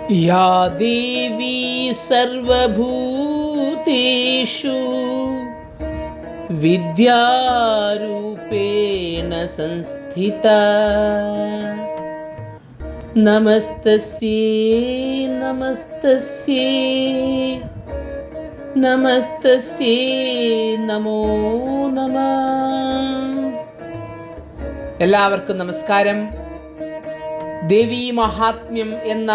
या देवी सर्वभूतेषु विद्यारूपेण संस्थिता नमस्तस्यै नमस्तस्यै नमस्तस्यै नमो नमः. എല്ലാവർക്കും നമസ്കാരം. ദേവീ മഹാത്മ്യം എന്ന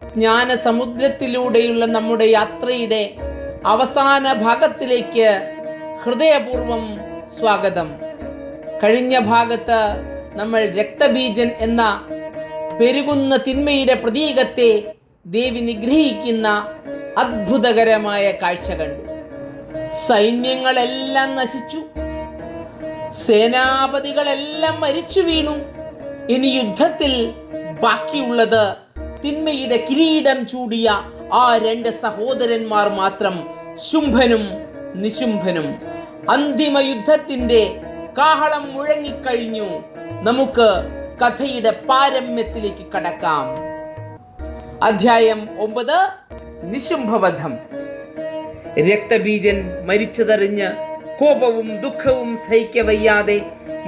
ജ്ഞാനസമുദ്രത്തിലൂടെയുള്ള നമ്മുടെ യാത്രയുടെ അവസാന ഭാഗത്തിലേക്ക് ഹൃദയപൂർവ്വം സ്വാഗതം. കഴിഞ്ഞ ഭാഗത്ത് നമ്മൾ രക്തബീജൻ എന്ന പെരുകുന്ന തിന്മയുടെ പ്രതീകത്തെ ദേവി നിഗ്രഹിക്കുന്ന അത്ഭുതകരമായ കാഴ്ച കണ്ടു. സൈന്യങ്ങളെല്ലാം നശിച്ചു, സേനാപതികളെല്ലാം മരിച്ചു വീണു. ഇനി യുദ്ധത്തിൽ ബാക്കിയുള്ളത് തിന്മയുടെ കിരീടം ചൂടിയ ആ രണ്ട് സഹോദരന്മാർ മാത്രം, ശുംഭനും നിശുംഭനും. അന്തിമ യുദ്ധത്തിന്റെ കാഹളം മുഴങ്ങിക്കഴിഞ്ഞു. നമുക്ക് കഥയുടെ പാരമ്യത്തിലേക്ക് കടക്കാം. അധ്യായം 9, നിശുംഭവധം. രക്തബീജൻ മരിച്ചതറിഞ്ഞ് കോപവും ദുഃഖവും സഹിക്കവയ്യാതെ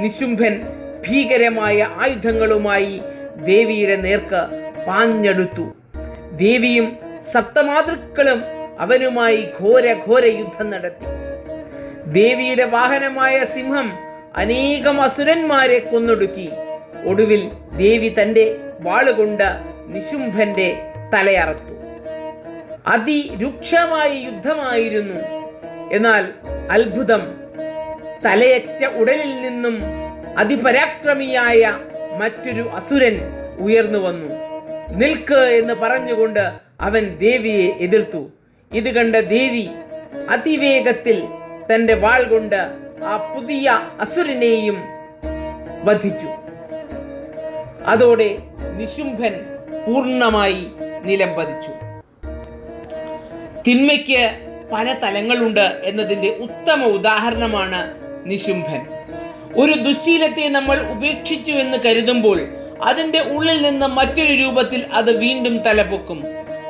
നിശുംഭൻ ഭീകരമായ ആയുധങ്ങളുമായി ദേവിയുടെ നേർക്ക് പാഞ്ഞെടുത്തു. ദേവിയും സപ്തമാതൃക്കളും അവനുമായി ഘോര യുദ്ധം നടത്തി. ദേവിയുടെ വാഹനമായ സിംഹം അനേകം അസുരന്മാരെ കൊന്നൊടുക്കി. ഒടുവിൽ ദേവി തന്റെ വാളുകൊണ്ട് നിശുംഭന്റെ തലയറുത്തു. അതിരൂക്ഷമായ യുദ്ധമായിരുന്നു. എന്നാൽ അത്ഭുതം, തലയറ്റ ഉടലിൽ നിന്നും അതിപരാക്രമിയായ മറ്റൊരു അസുരൻ ഉയർന്നു വന്നു. നിൽക്ക് എന്ന് പറഞ്ഞുകൊണ്ട് അവൻ ദേവിയെ എതിർത്തു. ഇത് കണ്ട ദേവി അതിവേഗത്തിൽ തന്റെ വാൾ കൊണ്ട് ആ പുതിയ അസുരനെയും വധിച്ചു. അതോടെ നിശുംഭൻ പൂർണ്ണമായി നിലം പതിച്ചു. തിന്മയ്ക്ക് പല തലങ്ങളുണ്ട് എന്നതിന്റെ ഉത്തമ ഉദാഹരണമാണ് നിശുംഭൻ. ഒരു ദുശ്ശീലത്തെ നമ്മൾ ഉപേക്ഷിച്ചു എന്ന് കരുതുമ്പോൾ അതിന്റെ ഉള്ളിൽ നിന്ന് മറ്റൊരു രൂപത്തിൽ അത് വീണ്ടും തലപൊക്കും.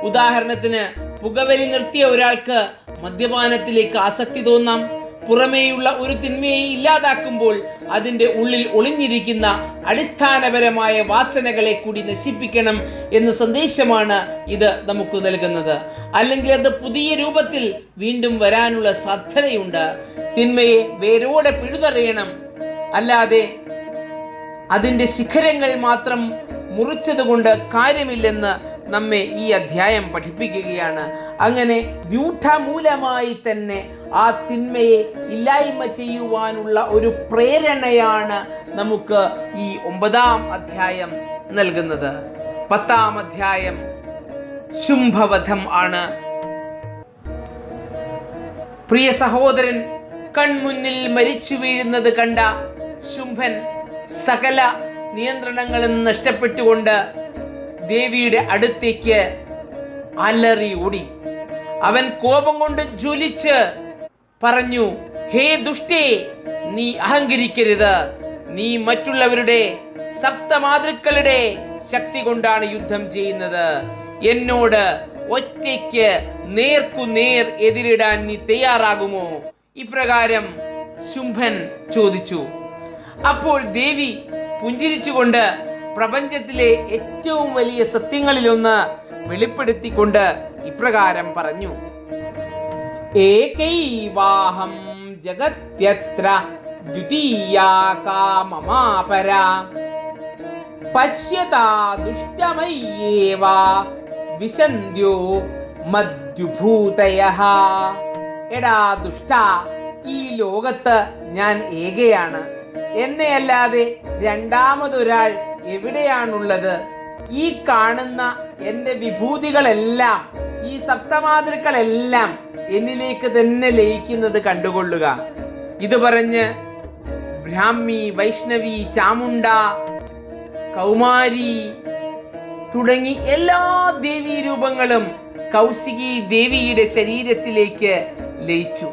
ഉദാഹരണത്തിന്, പുകവലി നിർത്തിയ ഒരാൾക്ക് മദ്യപാനത്തിലേക്ക് ആസക്തി തോന്നാം. പുറമേയുള്ള ഒരു തിന്മയെ ഇല്ലാതാക്കുമ്പോൾ അതിന്റെ ഉള്ളിൽ ഒളിഞ്ഞിരിക്കുന്ന അടിസ്ഥാനപരമായ വാസനകളെ കൂടി നശിപ്പിക്കണം എന്ന സന്ദേശമാണ് ഇത് നമുക്ക് നൽകുന്നത്. അല്ലെങ്കിൽ അത് പുതിയ രൂപത്തിൽ വീണ്ടും വരാനുള്ള സാധ്യതയുണ്ട്. തിന്മയെ വേരോടെ പിഴുതെറിയണം, അല്ലാതെ അതിന്റെ ശിഖരങ്ങൾ മാത്രം മുറിച്ചതുകൊണ്ട് കാര്യമില്ലെന്ന് നമ്മെ ഈ അധ്യായം പഠിപ്പിക്കുകയാണ്. അങ്ങനെ രൂഢമൂലമായി തന്നെ ആ തിന്മയെ ഇല്ലായ്മ ചെയ്യുവാനുള്ള ഒരു പ്രേരണയാണ് നമുക്ക് ഈ 9-ാം അധ്യായം നൽകുന്നത്. 10-ാം അധ്യായം ശുംഭവധം ആണ്. പ്രിയ സഹോദരൻ കൺമുന്നിൽ മരിച്ചു വീഴുന്നത് കണ്ട ശുംഭൻ സകല നിയന്ത്രണങ്ങളും നഷ്ടപ്പെട്ടുകൊണ്ട് ദേവിയുടെ അടുത്തേക്ക് അലറി ഓടി. അവൻ കോപം കൊണ്ട് ജ്വലിച്ച് പറഞ്ഞു, ഹേ ദുഷ്ടേ, നീ അഹങ്കരിക്കരുത്. നീ മറ്റുള്ളവരുടെ സപ്തമാതൃക്കളുടെ ശക്തി കൊണ്ടാണ് യുദ്ധം ചെയ്യുന്നത്. എന്നോട് ഒറ്റയ്ക്ക് നേർക്കുനേർ എതിരിടാൻ നീ തയ്യാറാകുമോ? ഇപ്രകാരം ശുംഭൻ ചോദിച്ചു. അപ്പോൾ ദേവി പുഞ്ചിരിച്ചുകൊണ്ട് പ്രപഞ്ചത്തിലെ ഏറ്റവും വലിയ സത്യങ്ങളിലൊന്ന് വെളിപ്പെടുത്തിക്കൊണ്ട് ഇപ്രകാരം പറഞ്ഞു, ഏകൈവാഹം ജഗത്യത്ര ദ്വിതീയാ കാമമാപരാ പശ്യതാ ദുഷ്ടമയ്യേവ വിശന്ധ്യോ മദ്യുഭൂതയഃ. എടാ ദുഷ്ട, ഈ ലോകത്ത് ഞാൻ ഏകയാണ്. എന്നെയല്ലാതെ രണ്ടാമതൊരാൾ എവിടെയാണുള്ളത്? ഈ കാണുന്ന എൻ്റെ വിഭൂതികളെല്ലാം, ഈ സപ്തമാതൃക്കളെല്ലാം എന്നിലേക്ക് തന്നെ ലയിക്കുന്നത് കണ്ടുകൊള്ളുക. ഇത് പറഞ്ഞ് ബ്രാഹ്മി, വൈഷ്ണവി, ചാമുണ്ട, കൗമാരി തുടങ്ങി എല്ലാ ദേവീ രൂപങ്ങളും കൗശികി ദേവിയുടെ ശരീരത്തിലേക്ക് ലയിച്ചു.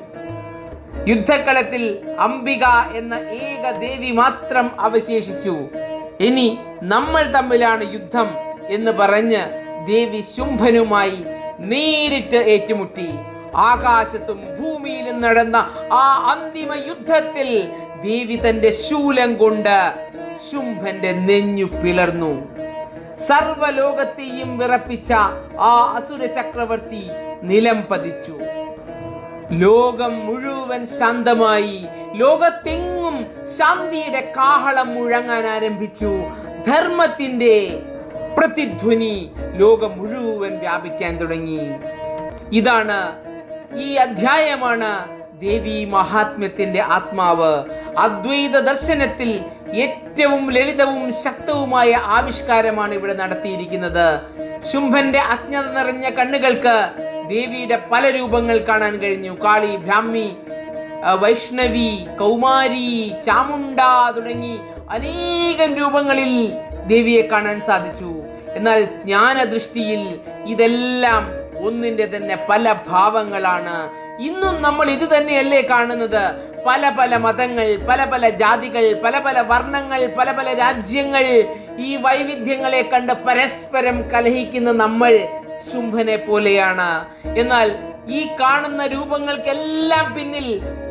യുദ്ധക്കളത്തിൽ അംബിക എന്ന ഏക ദേവി മാത്രം അവശേഷിച്ചു. ഇനി നമ്മൾ തമ്മിലാണ് യുദ്ധം എന്ന് പറഞ്ഞ് ദേവി ശുംഭനുമായി നേരിട്ട് ഏറ്റുമുട്ടി. ആകാശത്തും ഭൂമിയിലും നടന്ന ആ അന്തിമ യുദ്ധത്തിൽ ദേവി തന്റെ ശൂലം കൊണ്ട് ശുംഭന്റെ നെഞ്ഞു പിളർന്നു. സർവലോകത്തെയും വിറപ്പിച്ച ആ അസുര ചക്രവർത്തി നിലം പതിച്ചു. ലോകം മുഴുവൻ ശാന്തമായി. ലോകത്തെങ്ങും ശാന്തിയുടെ കാഹളം മുഴങ്ങാൻ ആരംഭിച്ചു. ധർമ്മത്തിന്റെ പ്രതിധ്വനി ലോകം മുഴുവൻ വ്യാപിക്കാൻ തുടങ്ങി. ഇതാണ്, ഈ അധ്യായമാണ് ദേവി മഹാത്മ്യത്തിന്റെ ആത്മാവ്. അദ്വൈത ദർശനത്തിൽ ഏറ്റവും ലളിതവും ശക്തവുമായ ആവിഷ്കാരമാണ് ഇവിടെ നടത്തിയിരിക്കുന്നത്. ശുംഭന്റെ അജ്ഞത നിറഞ്ഞ കണ്ണുകൾക്ക് ദേവിയുടെ പല രൂപങ്ങൾ കാണാൻ കഴിഞ്ഞു. കാളി, ബ്രാഹ്മി, വൈഷ്ണവി, കൗമാരി, ചാമുണ്ട തുടങ്ങി അനേകം രൂപങ്ങളിൽ ദേവിയെ കാണാൻ സാധിച്ചു. എന്നാൽ ജ്ഞാനദൃഷ്ടിയിൽ ഇതെല്ലാം ഒന്നിന്റെ തന്നെ പല ഭാവങ്ങളാണ്. ഇന്നും നമ്മൾ ഇത് തന്നെയല്ലേ കാണുന്നത്? പല പല മതങ്ങൾ, പല പല ജാതികൾ, പല പല വർണ്ണങ്ങൾ, പല പല രാജ്യങ്ങൾ, ഈ വൈവിധ്യങ്ങളെ കണ്ട് പരസ്പരം കലഹിക്കുന്ന നമ്മൾ ശുംഭനെ പോലെയാണ്. എന്നാൽ ഈ കാണുന്ന രൂപങ്ങൾക്കെല്ലാം പിന്നിൽ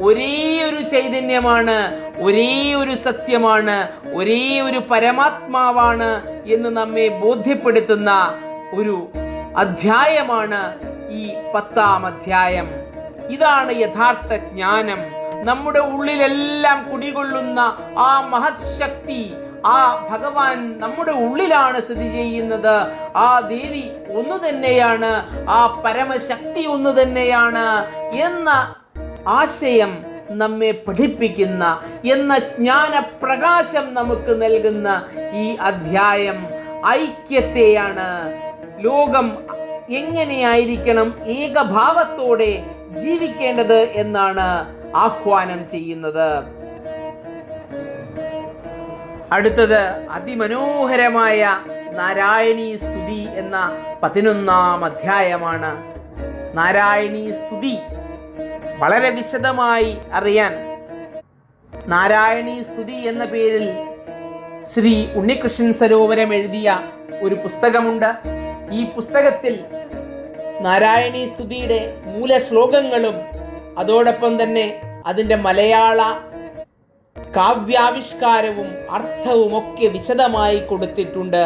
ഒരേ ഒരു ചൈതന്യമാണ്, ഒരേ ഒരു സത്യമാണ്, ഒരേ ഒരു പരമാത്മാവാണ് എന്ന് നമ്മെ ബോധ്യപ്പെടുത്തുന്ന ഒരു അധ്യായമാണ് ഈ 10-ാം അധ്യായം. ഇതാണ് യഥാർത്ഥ ജ്ഞാനം. നമ്മുടെ ഉള്ളിലെല്ലാം കുടികൊള്ളുന്ന ആ മഹത് ശക്തി, ആ ഭഗവാൻ നമ്മുടെ ഉള്ളിലാണ് സ്ഥിതി ചെയ്യുന്നത്. ആ ദേവി ഒന്നു തന്നെയാണ്, ആ പരമശക്തി ഒന്നു തന്നെയാണ് എന്ന ആശയം നമ്മെ പഠിപ്പിക്കുന്ന, എന്ന ജ്ഞാനപ്രകാശം നമുക്ക് നൽകുന്ന ഈ അധ്യായം ഐക്യത്തെയാണ്. ലോകം എങ്ങനെയായിരിക്കണം ഏകഭാവത്തോടെ ജീവിക്കേണ്ടത് എന്നാണ് ആഹ്വാനം ചെയ്യുന്നത്. അടുത്തത് അതിമനോഹരമായ നാരായണീ സ്തുതി എന്ന 11-ാം അധ്യായമാണ്. നാരായണീ സ്തുതി വളരെ വിശദമായി അറിയാൻ നാരായണീ സ്തുതി എന്ന പേരിൽ ശ്രീ ഉണ്ണികൃഷ്ണൻ സരോവരം എഴുതിയ ഒരു പുസ്തകമുണ്ട്. ഈ പുസ്തകത്തിൽ നാരായണീ സ്തുതിയുടെ മൂലശ്ലോകങ്ങളും അതോടൊപ്പം തന്നെ അതിൻ്റെ മലയാള കാവ്യാവിഷ്കാരവും അർത്ഥവും ഒക്കെ വിശദമായി കൊടുത്തിട്ടുണ്ട്.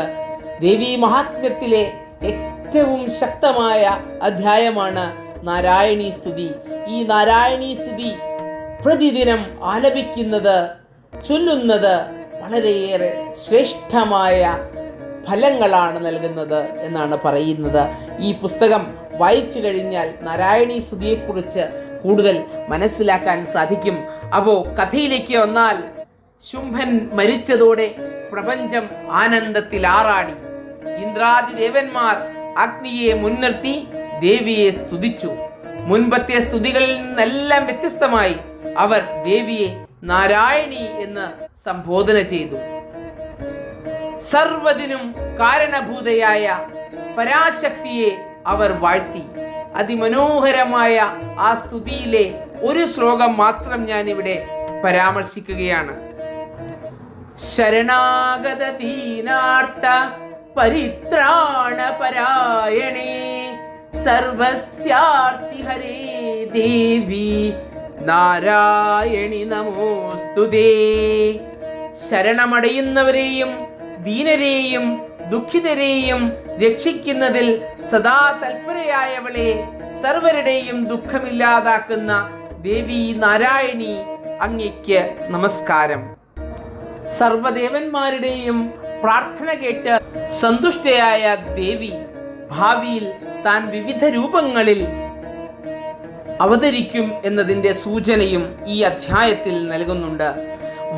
ദേവീ മഹാത്മ്യത്തിലെ ഏറ്റവും ശക്തമായ അധ്യായമാണ് നാരായണീ സ്തുതി. ഈ നാരായണീ സ്തുതി പ്രതിദിനം ആലപിക്കുന്നത്, ചൊല്ലുന്നത് വളരെയേറെ ശ്രേഷ്ഠമായ ഫലങ്ങളാണ് നൽകുന്നത് എന്നാണ് പറയുന്നത്. ഈ പുസ്തകം വായിച്ചു കഴിഞ്ഞാൽ നാരായണീ സ്തുതിയെക്കുറിച്ച് കൂടുതൽ മനസ്സിലാക്കാൻ സാധിക്കും. അപ്പോൾ കഥയിലേക്ക് വന്നാൽ, ശുംഭൻ മരിച്ചതോടെ പ്രപഞ്ചം ആനന്ദത്തിൽ ആറാടി. ഇന്ദ്രാദി ദേവന്മാർ അഗ്നിയെ മുൻനിർത്തി ദേവിയെ സ്തുതിച്ചു. മുൻപത്തെ സ്തുതികളിൽ നിന്നെല്ലാം വ്യത്യസ്തമായി അവർ ദേവിയെ നാരായണി എന്ന് സംബോധന ചെയ്തു. സർവ്വതിനും കാരണഭൂതയായ പരാശക്തിയെ അവർ വാഴ്ത്തി. അതിമനോഹരമായ ആ സ്തുതിയിലെ ഒരു ശ്ലോകം മാത്രം ഞാൻ ഇവിടെ പരാമർശിക്കുകയാണ്. ശരണാഗത ദീനാർത്ത പരിത്രാണ പരായണേ സർവസ്യാർത്തി ഹരേ ദേവി നാരായണി നമോസ്തുതേ. ശരണമടയുന്നവരെയും ദീനരെയും ദുഃഖിതരെയും രക്ഷിക്കുന്നതിൽ സദാ തൽപരയായവളെ, സർവരുടെയും ദുഃഖമില്ലാതാക്കുന്ന ദേവി നാരായണി, അങ്ങയ്ക്ക് നമസ്കാരം. സർവദേവന്മാരുടെയും പ്രാർത്ഥന കേട്ട് സന്തുഷ്ടയായ ദേവി ഭാവിയിൽ താൻ വിവിധ രൂപങ്ങളിൽ അവതരിക്കും എന്നതിൻ്റെ സൂചനയും ഈ അധ്യായത്തിൽ നൽകുന്നുണ്ട്.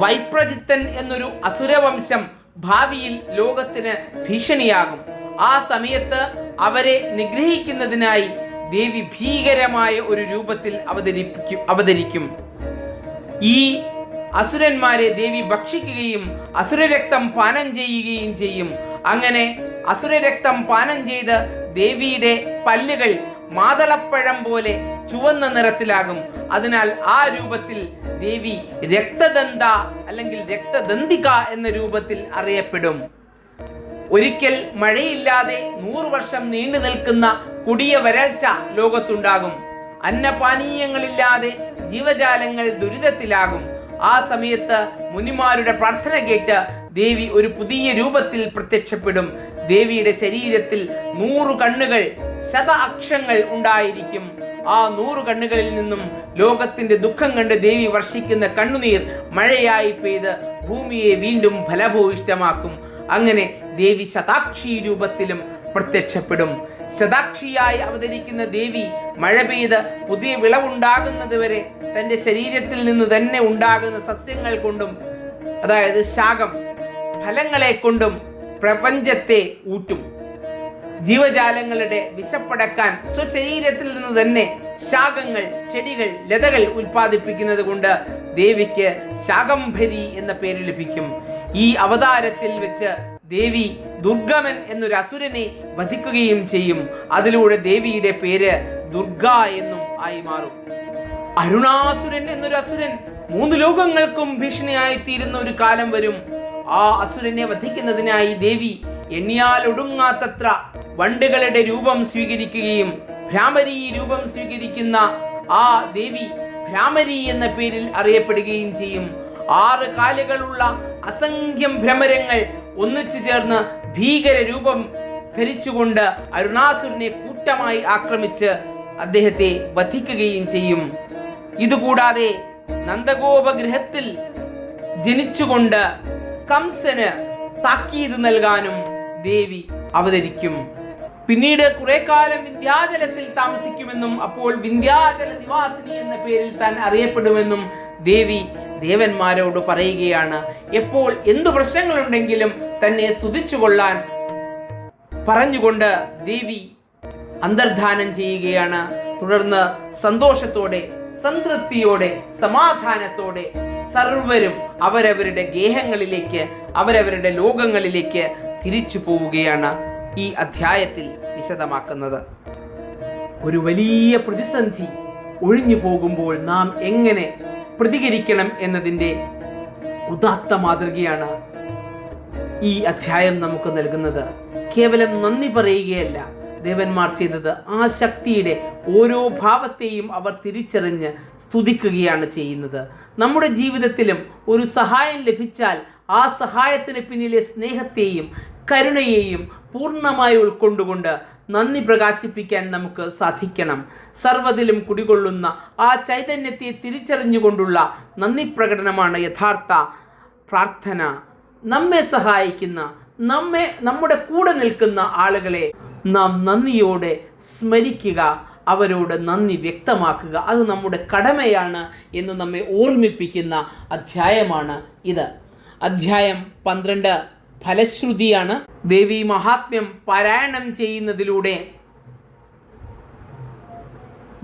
വൈപ്രജിത്തൻ എന്നൊരു അസുരവംശം ഭാവിയിൽ ലോകത്തിന് ഭീഷണിയാകും. ആ സമയത്ത് അവരെ നിഗ്രഹിക്കുന്നതിനായി ദേവി ഭീകരമായ ഒരു രൂപത്തിൽ അവതരിക്കും. ഈ അസുരന്മാരെ ദേവി ഭക്ഷിക്കുകയും അസുരരക്തം പാനം ചെയ്യുകയും ചെയ്യും. അങ്ങനെ അസുരരക്തം പാനം ചെയ്ത് ദേവിയുടെ പല്ലുകൾ മാതളപ്പഴം പോലെ ചുവന്ന നിറത്തിലാകും. അതിനാൽ ആ രൂപത്തിൽ ദേവി രക്തദന്ത അല്ലെങ്കിൽ രക്തദന്തിക എന്ന രൂപത്തിൽ അറിയപ്പെടും. ഒരിക്കൽ മഴയില്ലാതെ 100 വർഷം നീണ്ടു നിൽക്കുന്ന കൊടിയ വരൾച്ച ലോകത്തുണ്ടാകും. അന്നപാനീയങ്ങളില്ലാതെ ജീവജാലങ്ങൾ ദുരിതത്തിലാകും. ആ സമയത്ത് മുനിമാരുടെ പ്രാർത്ഥന കേട്ട് ദേവി ഒരു പുതിയ രൂപത്തിൽ പ്രത്യക്ഷപ്പെടും. ദേവിയുടെ ശരീരത്തിൽ 100 കണ്ണുകൾ, ശതഅക്ഷങ്ങൾ ഉണ്ടായിരിക്കും. ആ 100 കണ്ണുകളിൽ നിന്നും ലോകത്തിന്റെ ദുഃഖം കണ്ട് ദേവി വർഷിക്കുന്ന കണ്ണുനീർ മഴയായി പെയ്ത് ഭൂമിയെ വീണ്ടും ഫലഭൂയിഷ്ടമാക്കും. അങ്ങനെ ദേവി ശതാക്ഷി രൂപത്തിലും പ്രത്യക്ഷപ്പെടും. ശതാക്ഷിയായി അവതരിക്കുന്ന ദേവി മഴ പെയ്ത് പുതിയ വിളവുണ്ടാകുന്നത് വരെ തന്റെ ശരീരത്തിൽ നിന്ന് തന്നെ ഉണ്ടാകുന്ന സസ്യങ്ങൾ കൊണ്ടും, അതായത് ശാഖം, ഫലങ്ങളെ കൊണ്ടും പ്രപഞ്ചത്തെ ഊട്ടും. ജീവജാലങ്ങളുടെ വിശപ്പടക്കാൻ സ്വശരീരത്തിൽ നിന്ന് തന്നെ ശാഖങ്ങൾ, ചെടികൾ, ലതകൾ ഉൽപ്പാദിപ്പിക്കുന്നത് കൊണ്ട് ദേവിക്ക് ശാകംഭരി എന്ന പേര് ലഭിക്കും. ഈ അവതാരത്തിൽ വെച്ച് ദേവി ദുർഗമൻ എന്നൊരു അസുരനെ വധിക്കുകയും ചെയ്യും. അതിലൂടെ ദേവിയുടെ പേര് ദുർഗ എന്നും ആയി മാറും. അരുണാസുരൻ എന്നൊരു അസുരൻ 3 ലോകങ്ങൾക്കും ഭീഷണിയായി തീരുന്ന ഒരു കാലം വരും. ആ അസുരനെ വധിക്കുന്നതിനായി ദേവി എണ്ണിയാൽ ഒടുങ്ങാത്തത്ര വണ്ടുകളുടെ രൂപം സ്വീകരിക്കുകയും ഭ്രാമരി രൂപം സ്വീകരിക്കുന്ന ആ ദേവി ഭ്രാമരി എന്ന പേരിൽ അറിയപ്പെടുകയും ചെയ്യും. 6 കാലുകളുള്ള അസംഖ്യം ഭ്രമരങ്ങൾ ഒന്നിച്ചു ചേർന്ന് ഭീകര രൂപം ധരിച്ചുകൊണ്ട് അരുണാസുരനെ കൂട്ടമായി ആക്രമിച്ച് അദ്ദേഹത്തെ വധിക്കുകയും ചെയ്യും. ഇതുകൂടാതെ നന്ദഗോപഗൃഹത്തിൽ ജനിച്ചുകൊണ്ട് കംസന് താക്കീത് നൽകാനും ദേവി അവതരിക്കും. പിന്നീട് കുറെ കാലം വിന്ധ്യാചലത്തിൽ താമസിക്കുമെന്നും അപ്പോൾ വിന്ധ്യാചല നിവാസിനി എന്ന പേരിൽ താൻ അറിയപ്പെടുമെന്നും ദേവി ദേവന്മാരോട് പറയുകയാണ്. എപ്പോൾ എന്തു പ്രശ്നങ്ങളുണ്ടെങ്കിലും തന്നെ സ്തുതിച്ചുകൊള്ളാൻ പറഞ്ഞുകൊണ്ട് ദേവി അന്തർധാനം ചെയ്യുകയാണ്. തുടർന്ന് സന്തോഷത്തോടെ, സംതൃപ്തിയോടെ, സമാധാനത്തോടെ സർവരും അവരവരുടെ ഗേഹങ്ങളിലേക്ക്, അവരവരുടെ ലോകങ്ങളിലേക്ക് തിരിച്ചു പോവുകയാണ് ഈ അധ്യായത്തിൽ വിശദമാക്കുന്നത്. ഒരു വലിയ പ്രതിസന്ധി ഒഴിഞ്ഞു പോകുമ്പോൾ നാം എങ്ങനെ പ്രതികരിക്കണം എന്നതിൻ്റെ ഉദാത്ത മാതൃകയാണ് ഈ അധ്യായം നമുക്ക് നൽകുന്നത്. കേവലം നന്ദി പറയുകയല്ല ദേവന്മാർ ചെയ്തത്, ആ ശക്തിയുടെ ഓരോ ഭാവത്തെയും അവർ തിരിച്ചറിഞ്ഞ് സ്തുതിക്കുകയാണ് ചെയ്യുന്നത്. നമ്മുടെ ജീവിതത്തിലും ഒരു സഹായം ലഭിച്ചാൽ ആ സഹായത്തിന് പിന്നിലെ സ്നേഹത്തെയും കരുണയെയും പൂർണ്ണമായി ഉൾക്കൊണ്ടുകൊണ്ട് നന്ദി പ്രകാശിപ്പിക്കാൻ നമുക്ക് സാധിക്കണം. സർവ്വതിലും കുടികൊള്ളുന്ന ആ ചൈതന്യത്തെ തിരിച്ചറിഞ്ഞുകൊണ്ടുള്ള നന്ദി പ്രകടനമാണ് യഥാർത്ഥ പ്രാർത്ഥന. നമ്മെ സഹായിക്കുന്ന, നമ്മുടെ കൂടെ നിൽക്കുന്ന ആളുകളെ നാം നന്ദിയോടെ സ്മരിക്കുക, അവരോട് നന്ദി വ്യക്തമാക്കുക. അത് നമ്മുടെ കടമയാണ് എന്ന് നമ്മെ ഓർമ്മിപ്പിക്കുന്ന അധ്യായമാണ് ഇത്. അധ്യായം 12 ഫലശ്രുതിയാണ്. ദേവി മഹാത്മ്യം പാരായണം ചെയ്യുന്നതിലൂടെ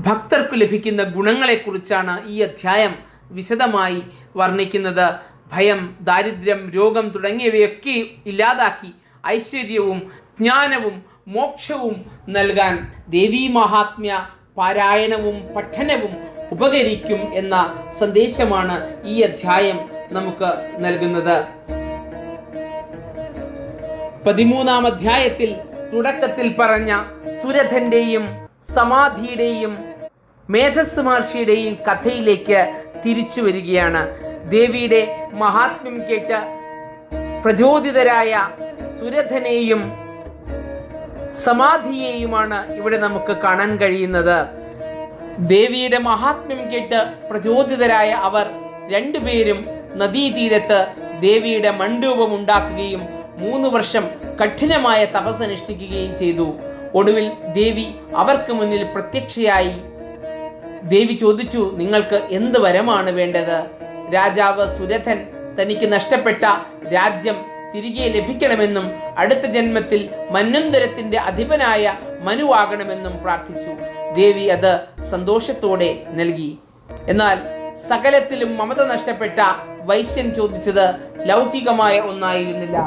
ഭക്തർക്കു ലഭിക്കുന്ന ഗുണങ്ങളെക്കുറിച്ചാണ് ഈ അധ്യായം വിശദമായി വർണ്ണിക്കുന്നത്. ഭയം, ദാരിദ്ര്യം, രോഗം തുടങ്ങിയവയൊക്കെ ഇല്ലാതാക്കി ഐശ്വര്യവും ജ്ഞാനവും മോക്ഷവും നൽകാൻ ദേവീ മഹാത്മ്യ പാരായണവും പഠനവും ഉപകരിക്കും എന്ന സന്ദേശമാണ് ഈ അധ്യായം നമുക്ക് നൽകുന്നത്. 13-ാം അധ്യായത്തിൽ തുടക്കത്തിൽ പറഞ്ഞ സുരഥന്റെയും സമാധിയുടെയും മേധസ് മഹർഷിയുടെയും കഥയിലേക്ക് തിരിച്ചു വരികയാണ്. ദേവിയുടെ മഹാത്മ്യം കേട്ട് പ്രചോദിതരായ സുരഥനെയും സമാധിയെയുമാണ് ഇവിടെ നമുക്ക് കാണാൻ കഴിയുന്നത്. ദേവിയുടെ മഹാത്മ്യം കേട്ട് പ്രചോദിതരായ അവർ രണ്ടുപേരും നദീതീരത്ത് ദേവിയുടെ മണ്ഡൂപം ഉണ്ടാക്കുകയും 3 വർഷം കഠിനമായ തപസ്സനുഷ്ഠിക്കുകയും ചെയ്തു. ഒടുവിൽ ദേവി അവർക്ക് മുന്നിൽ പ്രത്യക്ഷയായി. ദേവി ചോദിച്ചു, നിങ്ങൾക്ക് എന്ത് വരമാണ് വേണ്ടത്? രാജാവ് സുരഥൻ തനിക്ക് നഷ്ടപ്പെട്ട രാജ്യം തിരികെ ലഭിക്കണമെന്നും അടുത്ത ജന്മത്തിൽ മന്വന്തരത്തിന്റെ അധിപനായ മനുവാകണമെന്നും പ്രാർത്ഥിച്ചു. ദേവി അത് സന്തോഷത്തോടെ നൽകി. എന്നാൽ സകലത്തിലും മമത നഷ്ടപ്പെട്ട വൈശ്യൻ ചോദിച്ചത് ലൗകികമായ ഒന്നായിരുന്നില്ല.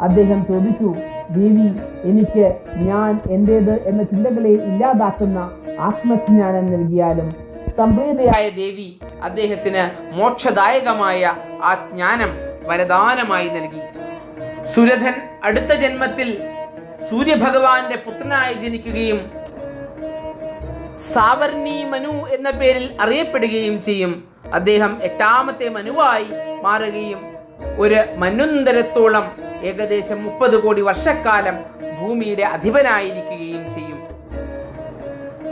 അദ്ദേഹം ചോദിച്ചു, ദേവി, എനിക്ക് ഞാൻ എന്റേത് എന്ന ചിന്തകളെ ഇല്ലാതാക്കുന്ന ആത്മജ്ഞാനം നൽകിയാലും. സംപ്രീതയായ ദേവി അദ്ദേഹത്തിന് മോക്ഷദായകമായ ആ ജ്ഞാനം വരദാനമായി നൽകി. സുരഥൻ അടുത്ത ജന്മത്തിൽ സൂര്യഭഗവാന്റെ പുത്രനായി ജനിക്കുകയും സാവർണി മനു എന്ന പേരിൽ അറിയപ്പെടുകയും ചെയ്യും. അദ്ദേഹം 8ാമത്തെ മനുവായി മാറുകയും ഒരു മന്വന്തരത്തോളം ഏകദേശം 30 കോടി വർഷക്കാലം ഭൂമിയുടെ അധിപനായിരിക്കുകയും ചെയ്യും.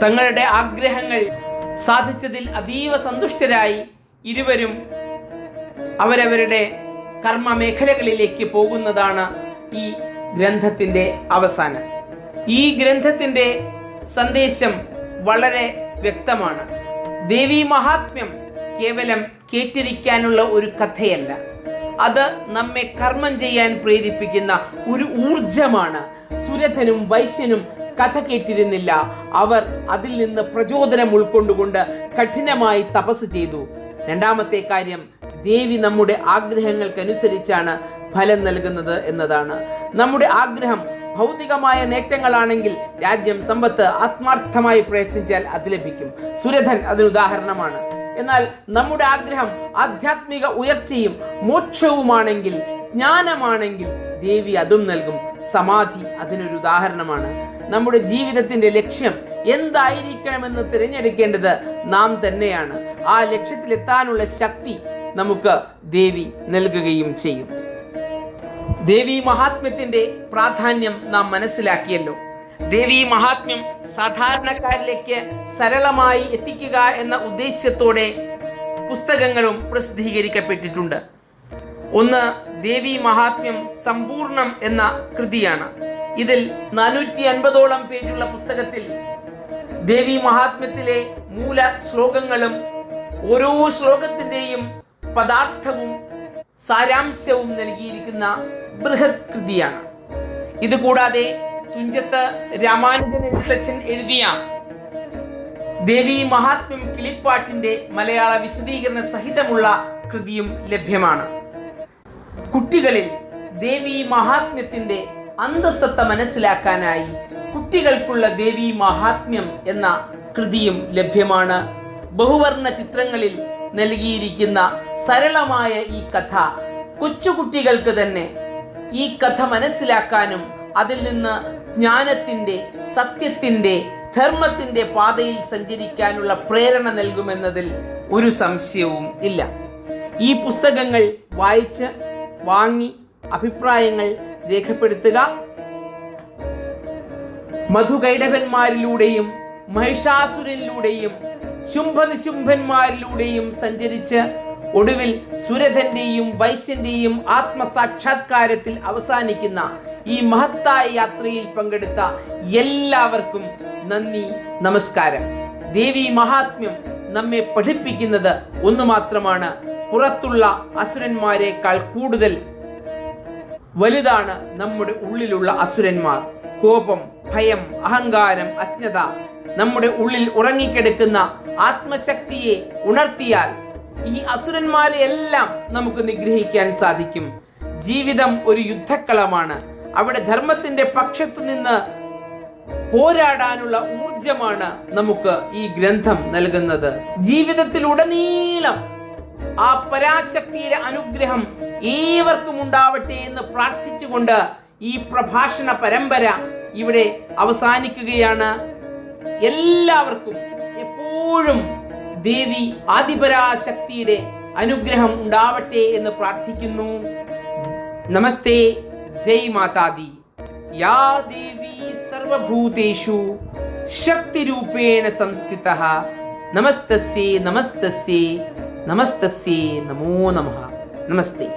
തങ്ങളുടെ ആഗ്രഹങ്ങൾ സാധിച്ചതിൽ അതീവ സന്തുഷ്ടരായി ഇരുവരും അവരവരുടെ കർമ്മ മേഖലകളിലേക്ക് പോകുന്നതാണ് ഈ ഗ്രന്ഥത്തിൻ്റെ അവസാനം. ഈ ഗ്രന്ഥത്തിൻ്റെ സന്ദേശം വളരെ വ്യക്തമാണ്. ദേവീ മഹാത്മ്യം കേവലം കേട്ടിരിക്കാനുള്ള ഒരു കഥയല്ല, അത് നമ്മെ കർമ്മം ചെയ്യാൻ പ്രേരിപ്പിക്കുന്ന ഒരു ഊർജമാണ്. സുരഥനും വൈശ്യനും കഥ കേട്ടിരുന്നില്ല. അവർ അതിൽ നിന്ന് പ്രചോദനം ഉൾക്കൊണ്ടുകൊണ്ട് കഠിനമായി തപസ് ചെയ്തു. രണ്ടാമത്തെ കാര്യം, ദേവി നമ്മുടെ ആഗ്രഹങ്ങൾക്കനുസരിച്ചാണ് ഫലം നൽകുന്നത് എന്നതാണ്. നമ്മുടെ ആഗ്രഹം ഭൗതികമായ നേട്ടങ്ങളാണെങ്കിൽ രാജ്യം, സമ്പത്ത്, ആത്മാർത്ഥമായി പ്രയത്നിച്ചാൽ അത് ലഭിക്കും. സുരഥൻ അതിനുദാഹരണമാണ്. എന്നാൽ നമ്മുടെ ആഗ്രഹം ആധ്യാത്മിക ഉയർച്ചയും മോക്ഷവുമാണെങ്കിൽ, ജ്ഞാനമാണെങ്കിൽ ദേവി അതും നൽകും. സമാധി അതിനൊരു ഉദാഹരണമാണ്. നമ്മുടെ ജീവിതത്തിന്റെ ലക്ഷ്യം എന്തായിരിക്കണമെന്ന് തിരഞ്ഞെടുക്കേണ്ടത് നാം തന്നെയാണ്. ആ ലക്ഷ്യത്തിലെത്താനുള്ള ശക്തി നമുക്ക് ദേവി നൽകുകയും ചെയ്യും. ദേവി മഹാത്മ്യത്തിന്റെ പ്രാധാന്യം നാം മനസ്സിലാക്കിയല്ലോ. ദേവി മഹാത്മ്യം സാധാരണക്കാരിലേക്ക് സരളമായി എത്തിക്കുക എന്ന ഉദ്ദേശ്യത്തോടെ പുസ്തകങ്ങളും പ്രസിദ്ധീകരിക്കപ്പെട്ടിട്ടുണ്ട്. ഒന്ന് ദേവി മഹാത്മ്യം സമ്പൂർണം എന്ന കൃതിയാണ്. ഇതിൽ 450ഓളം പേജുള്ള പുസ്തകത്തിൽ ദേവി മഹാത്മ്യത്തിലെ മൂല ശ്ലോകങ്ങളും ഓരോ ശ്ലോകത്തിൻ്റെയും പദാർത്ഥവും സാരാംശവും നൽകിയിരിക്കുന്ന ബൃഹത് കൃതിയാണ്. ഇതുകൂടാതെ തുഞ്ചത്ത് രാമാനുജൻ എഴുത്തച്ഛൻ എഴുതിയ ദേവി മഹാത്മ്യം കിളിപ്പാട്ടിന്റെ മലയാള വിശദീകരണ സഹിതമുള്ള കൃതിയും ലഭ്യമാണ്. കുട്ടികളിൽ ദേവി മഹാത്മ്യത്തിന്റെ അന്തസത്ത മനസ്സിലാക്കാനായി കുട്ടികൾക്കുള്ള ദേവി മഹാത്മ്യം എന്ന കൃതിയും ലഭ്യമാണ്. ബഹുവർണ്ണ ചിത്രങ്ങളിൽ നൽകിയിരിക്കുന്ന സരളമായ ഈ കഥ കൊച്ചുകുട്ടികൾക്ക് തന്നെ ഈ കഥ മനസ്സിലാക്കാനും അതിൽ നിന്ന് ജ്ഞാനത്തിൻ്റെ, സത്യത്തിൻ്റെ, ധർമ്മത്തിൻ്റെ പാതയിൽ സഞ്ചരിക്കാനുള്ള പ്രേരണ നൽകുമെന്നതിൽ ഒരു സംശയവും ഇല്ല. ഈ പുസ്തകങ്ങൾ വായിച്ച് വാങ്ങി അഭിപ്രായങ്ങൾ രേഖപ്പെടുത്തുക. മധുകൈടവന്മാരിലൂടെയും മഹിഷാസുരനിലൂടെയും ശുംഭനിശുംഭന്മാരിലൂടെയും സഞ്ചരിച്ച് ഒടുവിൽ സുരഥന്റെയും വൈശ്യന്റെയും ആത്മസാക്ഷാത്കാരത്തിൽ അവസാനിക്കുന്ന ഈ മഹത്തായ യാത്രയിൽ പങ്കെടുത്ത എല്ലാവർക്കും നന്ദി, നമസ്കാരം. ദേവി മഹാത്മ്യം നമ്മെ പഠിപ്പിക്കുന്നത് ഒന്ന് മാത്രമാണ്: പുറത്തുള്ള അസുരന്മാരെക്കാൾ കൂടുതൽ വലുതാണ് നമ്മുടെ ഉള്ളിലുള്ള അസുരന്മാർ. കോപം, ഭയം, അഹങ്കാരം, അജ്ഞത, നമ്മുടെ ഉള്ളിൽ ഉറങ്ങിക്കിടക്കുന്ന ആത്മശക്തിയെ ഉണർത്തിയാൽ ഈ അസുരന്മാരെ എല്ലാം നമുക്ക് നിഗ്രഹിക്കാൻ സാധിക്കും. ജീവിതം ഒരു യുദ്ധക്കളമാണ്. അവിടെ ധർമ്മത്തിന്റെ പക്ഷത്തു നിന്ന് പോരാടാനുള്ള ഊർജമാണ് നമുക്ക് ഈ ഗ്രന്ഥം നൽകുന്നത്. ജീവിതത്തിലുടനീളം ആ പരാശക്തിയുടെ അനുഗ്രഹം ഏവർക്കും ഉണ്ടാവട്ടെ എന്ന് പ്രാർത്ഥിച്ചുകൊണ്ട് ഈ പ്രഭാഷണ പരമ്പര ഇവിടെ അവസാനിക്കുകയാണ്. എല്ലാവർക്കും എപ്പോഴും ദേവി ആദിപരാശക്തിയുടെ അനുഗ്രഹം ഉണ്ടാവട്ടെ എന്ന് പ്രാർത്ഥിക്കുന്നു. നമസ്തേ, ജയ് മാതാദി. യാ ദേവി സർവഭൂതേഷു ശക്തിരൂപേണ സംസ്ഥിതഃ നമസ്തസ്യേ നമസ്തസ്യേ നമസ്തസ്യേ നമോ നമഃ. നമസ്തേ.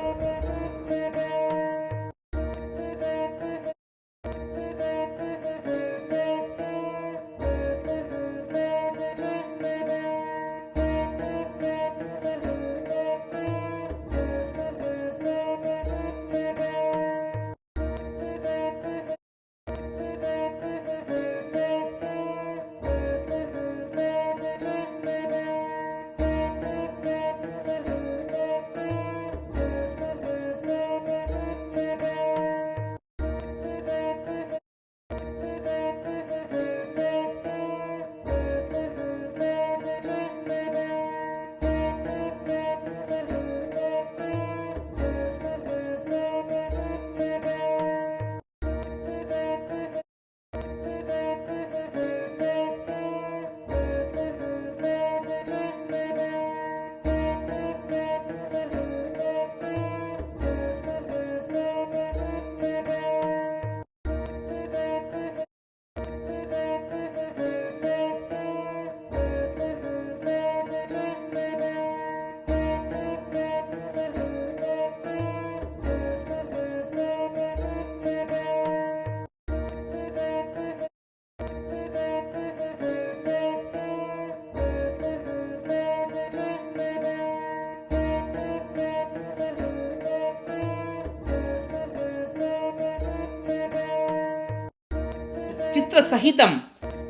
സഹിതം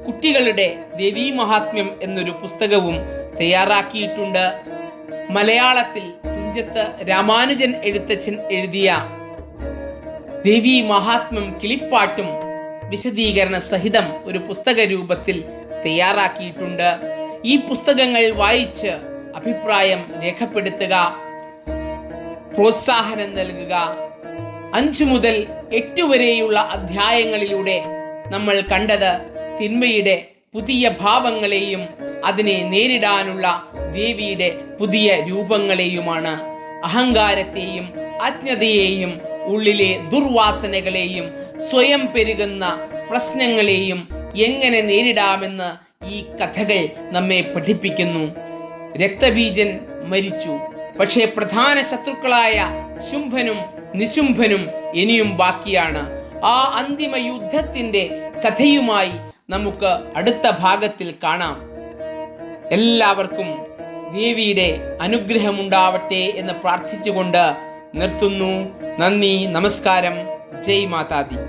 കുട്ടികളുടെ ദേവീ മഹാത്മ്യം എന്നൊരു പുസ്തകവും തയ്യാറാക്കിയിട്ടുണ്ട്. മലയാളത്തിൽ തുഞ്ചത്ത് രാമാനുജൻ എഴുത്തച്ഛൻ എഴുതിയ ദേവീ മഹാത്മ്യം കിളിപ്പാട്ടും വിശദീകരണ സഹിതം ഒരു പുസ്തക രൂപത്തിൽ തയ്യാറാക്കിയിട്ടുണ്ട്. ഈ പുസ്തകങ്ങൾ വായിച്ച് അഭിപ്രായം രേഖപ്പെടുത്തുക, പ്രോത്സാഹനം നൽകുക. 5 മുതൽ 8 വരെയുള്ള അധ്യായങ്ങളിലൂടെ നമ്മൾ കണ്ടത് തിന്മയുടെ പുതിയ ഭാവങ്ങളെയും അതിനെ നേരിടാനുള്ള ദേവിയുടെ പുതിയ രൂപങ്ങളെയുമാണ്. അഹങ്കാരത്തെയും അജ്ഞതയെയും ഉള്ളിലെ ദുർവാസനകളെയും സ്വയം പെരുകുന്ന പ്രശ്നങ്ങളെയും എങ്ങനെ നേരിടാമെന്ന് ഈ കഥകൾ നമ്മെ പഠിപ്പിക്കുന്നു. രക്തബീജൻ മരിച്ചു, പക്ഷേ പ്രധാന ശത്രുക്കളായ ശുംഭനും നിശുംഭനും ഇനിയും ബാക്കിയാണ്. ആ അന്തിമ യുദ്ധത്തിന്റെ കഥയുമായി നമുക്ക് അടുത്ത ഭാഗത്തിൽ കാണാം. എല്ലാവർക്കും ദേവിയുടെ അനുഗ്രഹമുണ്ടാവട്ടെ എന്ന് പ്രാർത്ഥിച്ചുകൊണ്ട് നിർത്തുന്നു. നന്ദി, നമസ്കാരം, ജയ് മാതാദി.